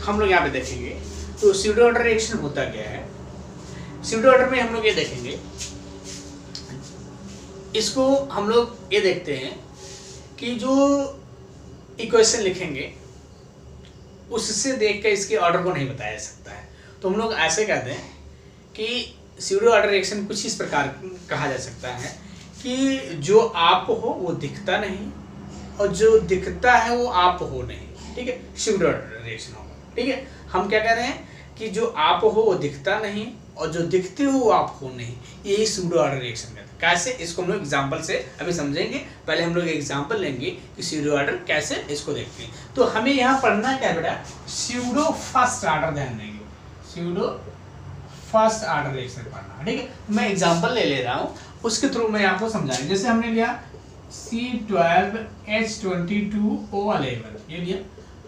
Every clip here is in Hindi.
हम लोग यहाँ पे देखेंगे तो स्यूडो ऑर्डर रिएक्शन होता क्या है। स्यूडो ऑर्डर में हम लोग ये देखेंगे, इसको हम लोग ये देखते हैं कि जो इक्वेशन लिखेंगे उससे देख कर इसके ऑर्डर को नहीं बताया जा सकता है। तो हम लोग ऐसे कहते हैं कि स्यूडो ऑर्डर रिएक्शन कुछ इस प्रकार कहा जा सकता है कि जो आप हो वो दिखता नहीं और जो दिखता है वो आप हो नहीं। ठीक है, स्यूडो ऑर्डर रिएक्शन होगा। ठीक है, हम क्या कह रहे हैं कि जो आप हो वो दिखता नहीं और जो दिखते हो वो आप हो नहीं, यही स्यूडो ऑर्डर रिएक्शन कहते हैं। कैसे, इसको हम लोग एग्जांपल से अभी समझेंगे। पहले हम लोग एग्जांपल लेंगे कि स्यूडो ऑर्डर कैसे इसको देखते हैं। तो हमें यहाँ पढ़ना क्या बेटा, स्यूडो फर्स्ट ऑर्डर ध्यान देंगे, स्यूडो फर्स्ट ऑर्डर रिएक्शन पढ़ना। ठीक है, मैं एग्जांपल ले रहा हूँ, उसके थ्रू मैं आपको समझाऊंगा। जैसे हमने लिया C12H22O11, ये लिया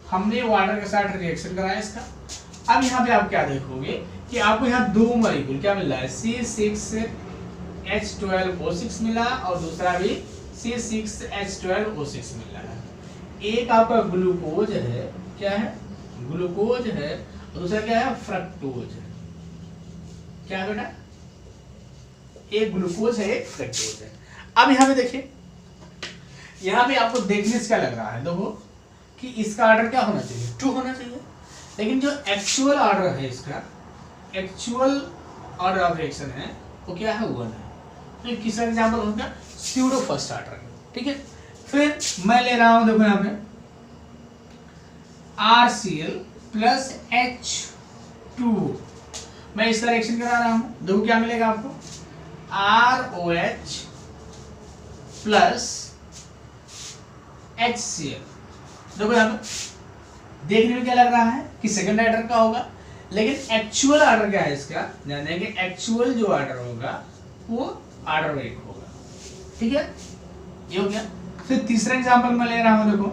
हमने वाटर के साथ रिएक्शन कराया इसका। अब यहाँ पे आप क्या देखोगे कि आपको यहाँ दो मॉलिक्यूल क्या मिल रहा है, C6H12O6 मिला और दूसरा भी C6H12O6 मिल रहा है। एक आपका ग्लूकोज है, क्या है, ग्लूकोज है, और दूसरा क्या है, फ्रक्टोज है। क्या है बेटा, एक ग्लूकोज है, एक फ्रक्टोज है। अब यहाँ पे देखिए, यहाँ पे आपको देखने से क्या लग रहा है, देखो कि इसका ऑर्डर क्या होना चाहिए, 2 होना चाहिए, लेकिन जो एक्चुअल ऑर्डर है इसका, एक्चुअल ऑर्डर ऑफ रिएक्शन है वो क्या है, 1 है। तो किसका एग्जांपल होगा, स्यूडो फर्स्ट ऑर्डर। ठीक है, फिर मैं ले रहा हूं, देखो यहाँ पे RCl प्लस H2, मैं इसका रिएक्शन करा रहा हूं, देखो क्या मिलेगा आपको, ROH प्लस HCl। देखो यहाँ पे देखने में क्या लग रहा है कि सेकंड ऑर्डर का होगा, लेकिन एक्चुअल ऑर्डर क्या है इसका, ध्यान देंगे, एक्चुअल जो ऑर्डर होगा वो ऑर्डर 1 होगा। ठीक है, ये हो गया। फिर तीसरा एग्जांपल मैं ले रहा हूं, देखो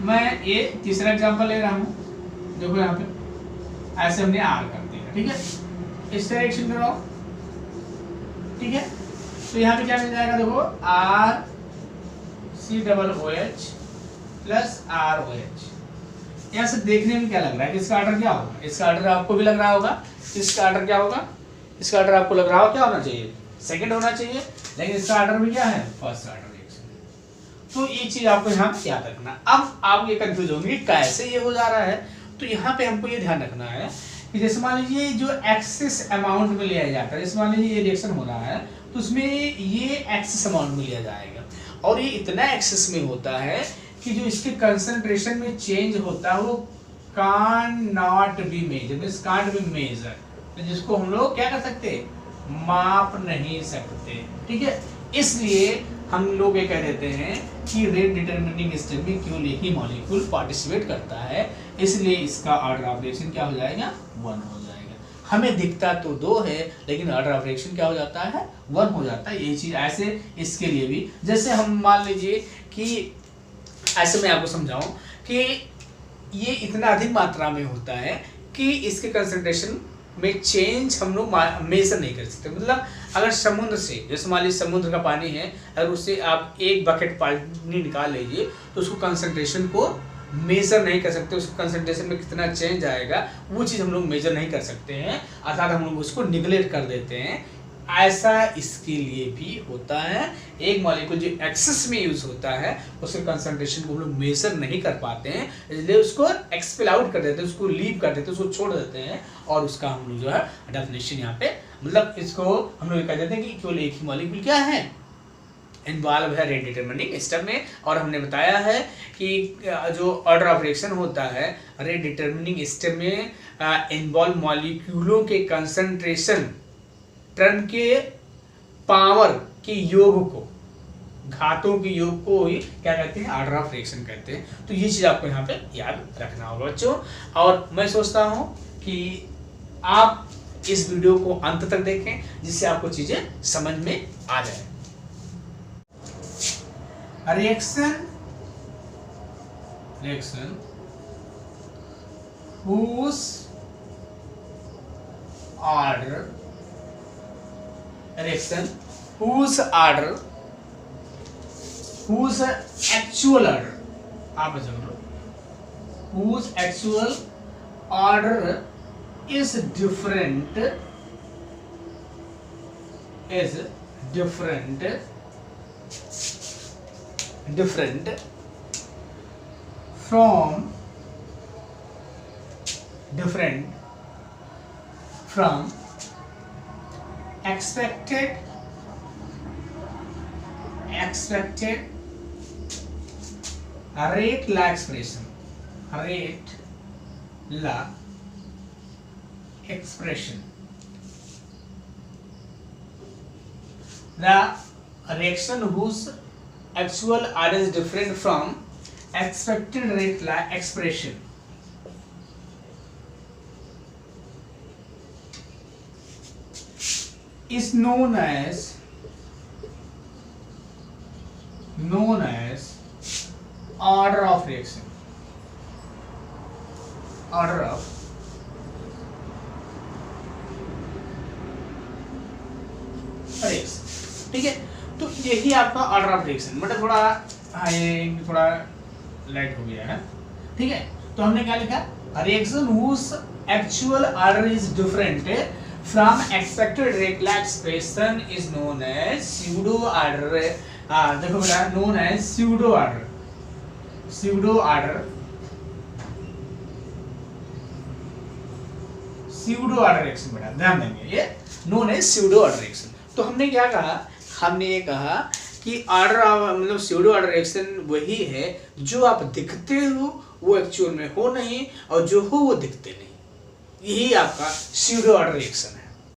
मैं ये तीसरा एग्जांपल ले रहा हूं, देखो यहाँ पे ऐसे हमने R कर दिया। ठीक है, इस डायरेक्शन में रहो। ठीक है, तो यहाँ पे क्या मिल जाएगा, देखो RCOOH प्लस ROH। यहाँ से देखने में क्या लग रहा है कि इसका ऑर्डर क्या होगा, इसका ऑर्डर आपको भी लग रहा होगा, इसका ऑर्डर क्या होगा, इसका ऑर्डर आपको लग रहा हो क्या होना चाहिए, सेकंड होना चाहिए, लेकिन इसका ऑर्डर भी क्या है, फर्स्ट ऑर्डर रिएक्शन। तो ये चीज आपको यहाँ याद रखना। अब आप ये कंफ्यूज होंगे कैसे ये हो जा रहा है, तो यहाँ पे हमको ये ध्यान रखना है कि जैसे मान लीजिए जो एक्सेस अमाउंट में लिया जाता है, जैसे मान लीजिए ये रिएक्शन हो रहा है तो उसमें ये एक्सेस अमाउंट में लिया जाएगा, और ये इतना एक्सेस में होता है कि जो इसके कंसंट्रेशन में चेंज होता है वो can not be measure, means can't be measure, जिसको हम लोग क्या कर सकते, माप नहीं सकते। ठीक है, इसलिए हम लोग ये कह देते हैं कि रेट डिटरमिनिंग स्टेप में केवल एक ही मॉलिक्यूल पार्टिसिपेट करता है, इसलिए इसका ऑर्डर ऑफ रिएक्शन क्या हो जाएगा, 1 हो जाएगा। हमें दिखता तो 2 है, लेकिन ऑर्डर ऑफ रिएक्शन क्या हो जाता है, 1 हो जाता है। ये चीज ऐसे इसके लिए भी, जैसे हम मान लीजिए कि ऐसे मैं आपको समझाऊं कि ये इतना अधिक मात्रा में होता है कि इसके कंसंट्रेशन में चेंज हम लोग मेजर नहीं कर सकते। मतलब अगर समुद्र से, जैसे मान लीजिए समुद्र का पानी है, अगर उससे आप 1 बकेट पानी निकाल लीजिए तो उसको कंसंट्रेशन को मेजर नहीं कर सकते, उसको कंसंट्रेशन में कितना चेंज आएगा वो चीज़ हम लोग मेजर नहीं कर सकते हैं, अर्थात हम लोग उसको निगलेक्ट कर देते हैं। ऐसा इसके लिए भी होता है, एक मॉलिक्यूल जो एक्सेस में यूज होता है उसके कंसंट्रेशन को हम लोग मेजर नहीं कर पाते हैं, इसलिए उसको एक्सपेल आउट कर देते हैं, उसको लीव कर देते हैं, उसको छोड़ देते हैं, और उसका हम लोग जो है डेफिनेशन यहाँ पे, मतलब इसको हम लोग कह देते हैं कि केवल एक ही मॉलिक्यूल क्या है, इन्वॉल्व है रेट डिटरमिनिंग स्टेप में। और हमने बताया है कि जो ऑर्डर ऑफ रिएक्शन होता है रेट डिटरमिनिंग स्टेप में इन्वॉल्व मॉलिक्यूलों के कंसंट्रेशन टर्न के पावर के योग को, घातों के योग को ही क्या कहते हैं, ऑर्डर ऑफ रिएक्शन कहते हैं। तो ये चीज आपको यहाँ पे याद रखना होगा बच्चों, और मैं सोचता हूँ कि आप इस वीडियो को अंत तक देखें जिससे आपको चीजें समझ में आ जाए। Reaction whose order, reaction whose order, whose actual order, आप समझ लो whose actual order is different from expected rate law expression. The reaction whose actual order is different from expected rate law expression is known as order of reaction. ठीक है, तो यही आपका ऑर्डर ऑफ रिएक्शन। मतलब थोड़ा ये थोड़ा लाइट हो गया है, ठीक है। तो हमने क्या लिखा, reaction whose actual order is different from expected rate law expression is known as pseudo order. देखो बेटा, known as pseudo order reaction. बेटा ध्यान देंगे, ये known as pseudo order reaction. तो हमने क्या कहा, हमने ये कहा कि ऑर्डर मतलब स्यूडो ऑर्डर रिएक्शन वही है जो आप दिखते हो वो एक्चुअल में हो नहीं, और जो हो वो दिखते नहीं। यही आपका स्यूडो ऑर्डर रिएक्शन है।